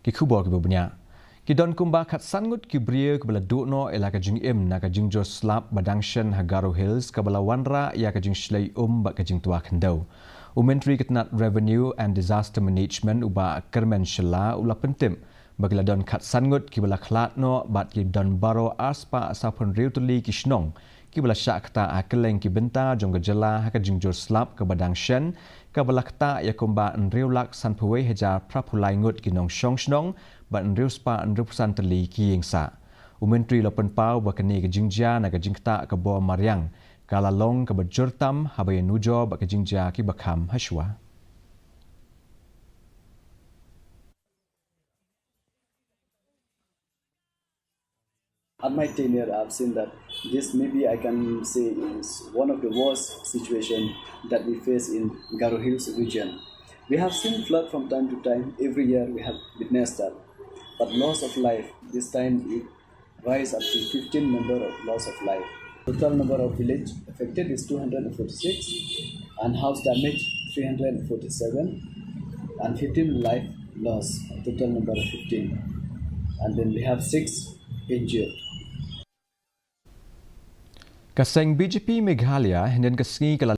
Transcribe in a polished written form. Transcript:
ki khubor ki banya ki don kumba khat sangut ki bria ke bala duno ela ka jingim na ka jingjo slap badangshan ha Garo Hills ka bala wanra ya ka Jingshlei ba ka jingtua Khyndew. Menteri Ketnat Revenue and Disaster Management uba Kermen Shela ula pentim bagla don khat sangut ki bala Khlad no bat ki don baro aspa asapun riu tuli ki shnong ki bala syakta akeleng ki benta jong gejala ha ka jingjo slap ka badangshan ka bala kta ya kumba riu lak san phuwe heja prapulai ngut ki nong shong shnong bat riu spa riu pusan teli ki yengsa. Menteri lopen pau bakani ke Jingjia na ka jingta ka bo mariang kala long ka bajurtam habaya nujo ba ka Jingjia ki bakham hashwa. At my tenure, I've seen that this maybe I can say is one of the worst situation that we face in Garo Hills region. We have seen flood from time to time. Every year we have witnessed that. But loss of life, this time it rise up to 15 number of loss of life. Total number of village affected is 246 and house damage 347 and 15 life loss, total number of 15. And then we have 6 injured. Kaseng BJP Meghalaya henden kasngi kala